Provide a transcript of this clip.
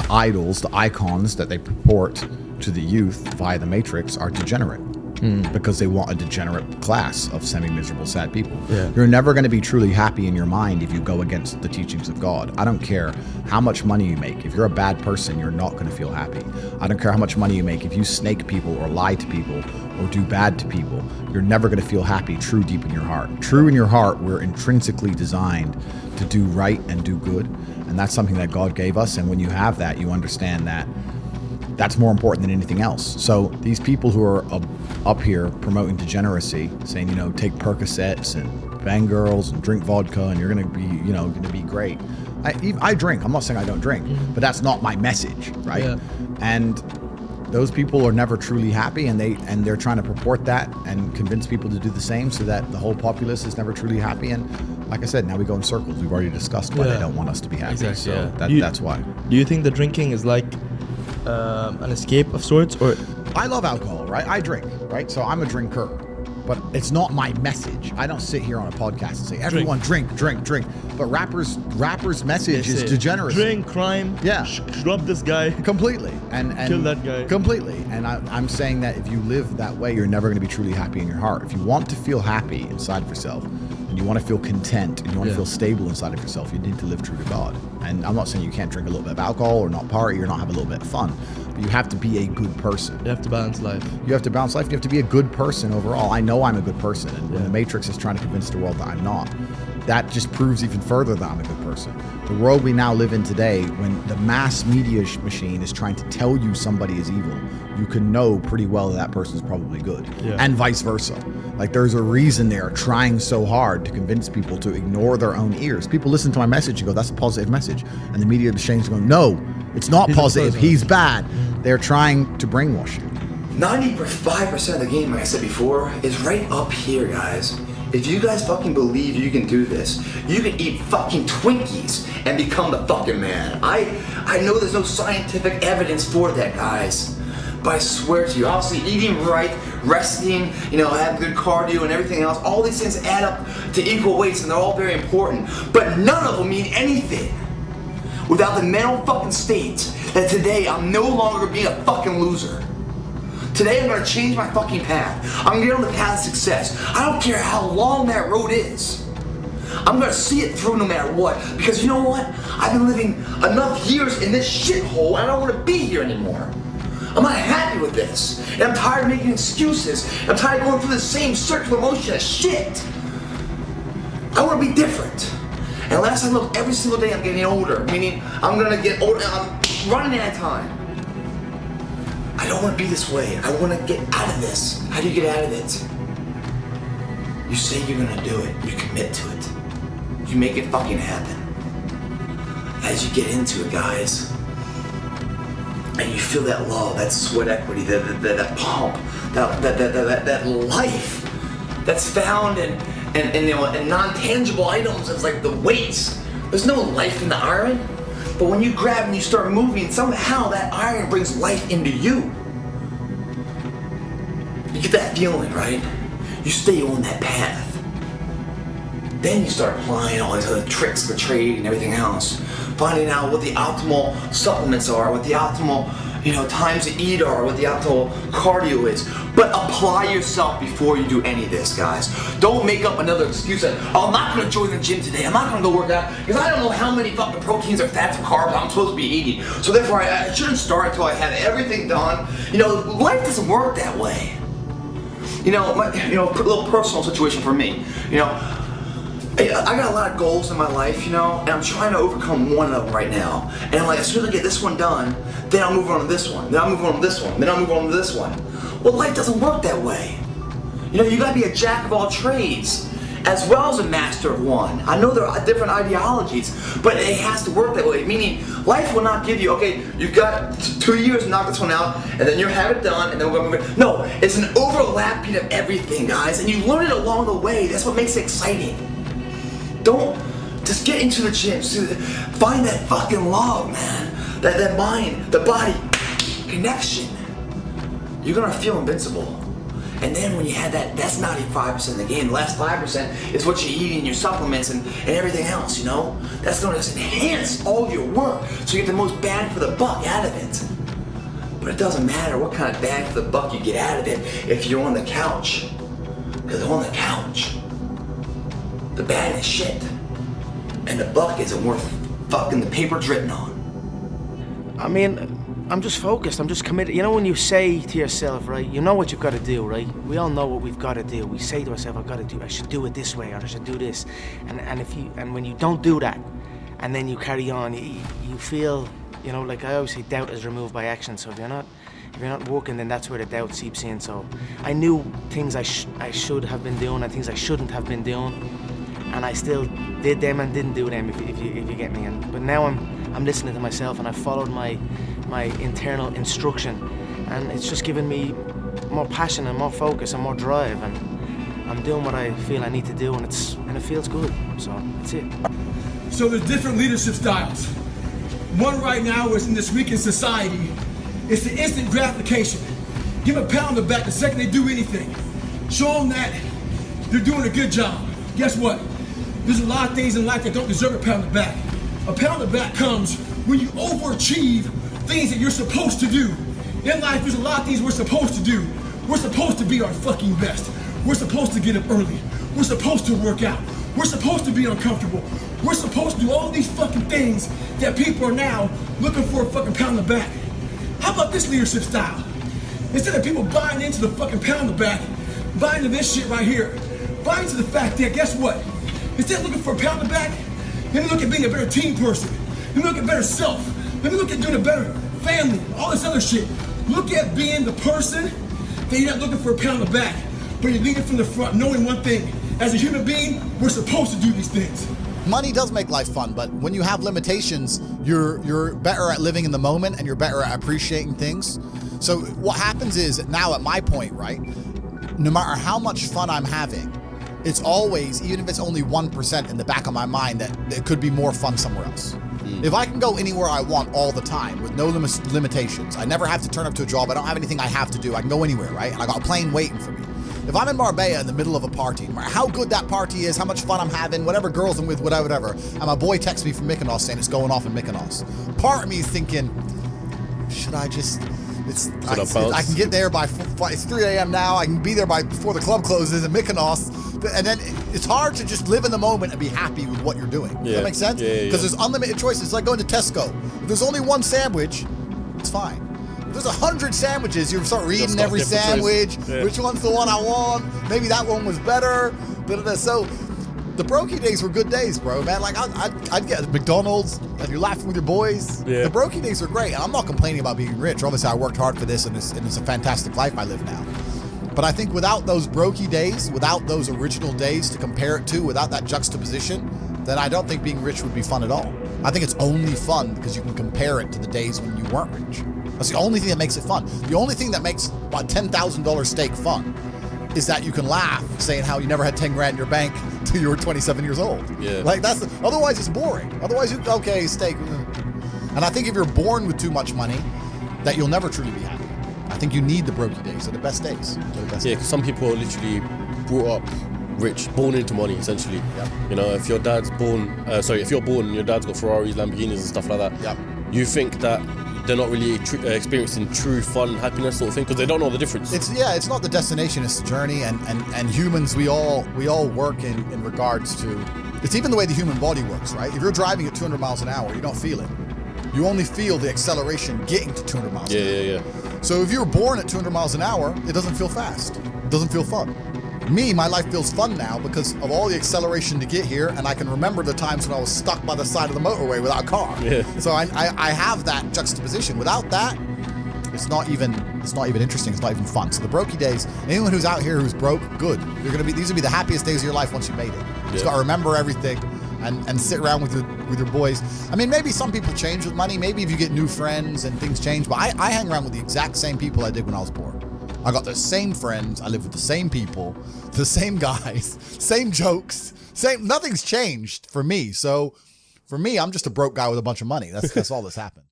idols, the icons that they purport to the youth via the Matrix are degenerate. Because they want a degenerate class of semi-miserable, sad people. Yeah. You're never going to be truly happy in your mind if you go against the teachings of God. I don't care how much money you make. If you're a bad person, you're not going to feel happy. I don't care how much money you make. If you snake people or lie to people or do bad to people, you're never going to feel happy true deep in your heart. True in your heart, we're intrinsically designed to do right and do good. And that's something that God gave us. And when you have that, you understand that that's more important than anything else. So these people who are up here promoting degeneracy, saying, take Percocets and bang girls and drink vodka and you're going to be great. I drink. I'm not saying I don't drink, but that's not my message, right? Yeah. And those people are never truly happy, and they're trying to purport that and convince people to do the same, so that the whole populace is never truly happy. And like I said, now we go in circles. We've already discussed why they don't want us to be happy. Exactly, so that's why. Do you think the drinking is like an escape of sorts, or? I love alcohol, right? I drink, right? So I'm a drinker, but it's not my message. I don't sit here on a podcast and say, everyone drink. But rappers' message is degeneracy. Drink, crime, drop this guy. Completely. And kill that guy. Completely. And I'm saying that if you live that way, you're never going to be truly happy in your heart. If you want to feel happy inside of yourself, and you want to feel content, and you want to feel stable inside of yourself, you need to live true to God. And I'm not saying you can't drink a little bit of alcohol or not party or not have a little bit of fun, but you have to be a good person. You have to balance life. You have to balance life. You have to be a good person overall. I know I'm a good person, and when the Matrix is trying to convince the world that I'm not, that just proves even further that I'm a good person. The world we now live in today, when the mass media machine is trying to tell you somebody is evil, you can know pretty well that person's probably good, and vice versa. Like, there's a reason they're trying so hard to convince people to ignore their own ears. People listen to my message and go, that's a positive message. And the media machine's going, no, it's not positive. He's bad. They're trying to brainwash you. 95% of the game, like I said before, is right up here, guys. If you guys fucking believe you can do this, you can eat fucking Twinkies and become the fucking man. I know there's no scientific evidence for that, guys. But I swear to you, obviously eating right, resting, having good cardio and everything else, all these things add up to equal weights, and they're all very important. But none of them mean anything without the mental fucking state that today I'm no longer being a fucking loser. Today I'm gonna change my fucking path. I'm gonna get on the path of success. I don't care how long that road is. I'm gonna see it through no matter what. Because you know what? I've been living enough years in this shithole, and I don't wanna be here anymore. I'm not happy with this. And I'm tired of making excuses. I'm tired of going through the same circular motion of shit. I wanna be different. And last I looked, every single day I'm getting older. Meaning, I'm gonna get older, I'm running out of time. I don't want to be this way. I want to get out of this. How do you get out of it? You say you're going to do it. You commit to it. You make it fucking happen. As you get into it, guys, and you feel that love, that sweat equity, that pump, that life that's found in non-tangible items. It's like the weights. There's no life in the iron. But when you grab and you start moving, somehow that iron brings life into you. You get that feeling, right? You stay on that path. Then you start applying all these other tricks for trade and everything else. Finding out what the optimal supplements are, what the optimal times to eat are, what the optimal cardio is. But apply yourself before you do any of this, guys. Don't make up another excuse that, I'm not gonna join the gym today, I'm not gonna go work out, because I don't know how many fucking proteins or fats or carbs I'm supposed to be eating. So therefore I shouldn't start until I have everything done. Life doesn't work that way. A little personal situation for me. I got a lot of goals in my life, and I'm trying to overcome one of them right now. And I'm like, as soon as I get this one done, then I'll move on to this one, then I'll move on to this one, then I'll move on to this one. Well, life doesn't work that way. You gotta be a jack of all trades, as well as a master of one. I know there are different ideologies, but it has to work that way. Meaning, life will not give you, okay, you've got 2 years to knock this one out, and then you have it done, and then we're gonna move it. No, it's an overlapping of everything, guys, and you learn it along the way. That's what makes it exciting. Don't just get into the gym. Find that fucking love, man. That mind, the body connection. You're gonna feel invincible. And then when you had that, that's 95% of the game. The last 5% is what you eat in your supplements and everything else, you know? That's going to enhance all your work so you get the most bang for the buck out of it. But it doesn't matter what kind of bang for the buck you get out of it if you're on the couch. Because on the couch, the bag is shit. And the buck isn't worth fucking the paper it's written on. I mean, I'm just focused, I'm just committed. You know when you say to yourself, right, you know what you've got to do, right? We all know what we've got to do. We say to ourselves, I should do it this way, or I should do this. And when you don't do that, and then you carry on, you feel, you know, like I always say, doubt is removed by action. So if you're not working, then that's where the doubt seeps in. So I knew things I should have been doing and things I shouldn't have been doing, and I still did them and didn't do them, if you get me. But now I'm listening to myself, and I followed my internal instruction, and it's just given me more passion and more focus and more drive, and I'm doing what I feel I need to do, and it feels good. So that's it. So there's different leadership styles. One right now is in this weakened society. It's the instant gratification. Give a pat on the back the second they do anything. Show them that they're doing a good job. Guess what? There's a lot of things in life that don't deserve a pat on the back. A pat on the back comes when you overachieve things that you're supposed to do. In life, there's a lot of things we're supposed to do. We're supposed to be our fucking best. We're supposed to get up early. We're supposed to work out. We're supposed to be uncomfortable. We're supposed to do all these fucking things that people are now looking for a fucking pat on the back. How about this leadership style? Instead of people buying into the fucking pat on the back, buying into this shit right here, buying into the fact that, guess what? Instead of looking for a pat on the back, let me look at being a better team person. Let me look at better self. Let me look at doing a better family, all this other shit. Look at being the person that you're not looking for a pat on the back, but you're leading from the front, knowing one thing. As a human being, we're supposed to do these things. Money does make life fun, but when you have limitations, you're better at living in the moment and you're better at appreciating things. So what happens is, now at my point, right, no matter how much fun I'm having, it's always, even if it's only 1% in the back of my mind, that it could be more fun somewhere else. If I can go anywhere I want all the time with no limitations, I never have to turn up to a job, I don't have anything I have to do, I can go anywhere, right? And I got a plane waiting for me. If I'm in Marbella in the middle of a party, no matter how good that party is, how much fun I'm having, whatever girls I'm with, whatever, and my boy texts me from Mykonos saying it's going off in Mykonos, part of me is thinking, should I just... I can get there by, it's 3 a.m. now, I can be there before the club closes in Mykonos, and then it's hard to just live in the moment and be happy with what you're doing. Does that make sense? Because there's unlimited choices. It's like going to Tesco. If there's only one sandwich, it's fine. If there's 100 sandwiches, you start reading every sandwich, which one's the one I want, maybe that one was better, so the brokey days were good days, bro, man. Like, I'd get McDonald's, and you're laughing with your boys. The brokey days were great, and I'm not complaining about being rich. Obviously, I worked hard for this, and it's a fantastic life I live now. But I think without those brokey days, without those original days to compare it to, without that juxtaposition, then I don't think being rich would be fun at all. I think it's only fun because you can compare it to the days when you weren't rich. That's the only thing that makes it fun. The only thing that makes a $10,000 steak fun is that you can laugh saying how you never had 10 grand in your bank till you were 27 years old. Like, otherwise it's boring. Otherwise, okay, steak. And I think if you're born with too much money, that you'll never truly be happy. I think you need the brokey days. They're the best days. Because some people are literally brought up rich, born into money, essentially. You know, if your dad's born, if you're born and your dad's got Ferraris, Lamborghinis and stuff like that, you think that they're not really experiencing true fun, happiness sort of thing, because they don't know the difference. It's not the destination, it's the journey, and humans, we all work in regards to, it's even the way the human body works, right? If you're driving at 200 miles an hour, you don't feel it. You only feel the acceleration getting to 200 miles an hour. So if you're born at 200 miles an hour, it doesn't feel fast. It doesn't feel fun. Me, my life feels fun now because of all the acceleration to get here, and I can remember the times when I was stuck by the side of the motorway without a car. So I have that juxtaposition. Without that, it's not even interesting. It's not even fun. So the brokey days, anyone who's out here who's broke, good. These will be the happiest days of your life once you made it. You just got to remember everything and sit around with your boys. I mean, maybe some people change with money. Maybe if you get new friends and things change, but I hang around with the exact same people I did when I was poor. I got the same friends, I live with the same people, the same guys, same jokes, nothing's changed for me. So for me, I'm just a broke guy with a bunch of money. That's all that's happened.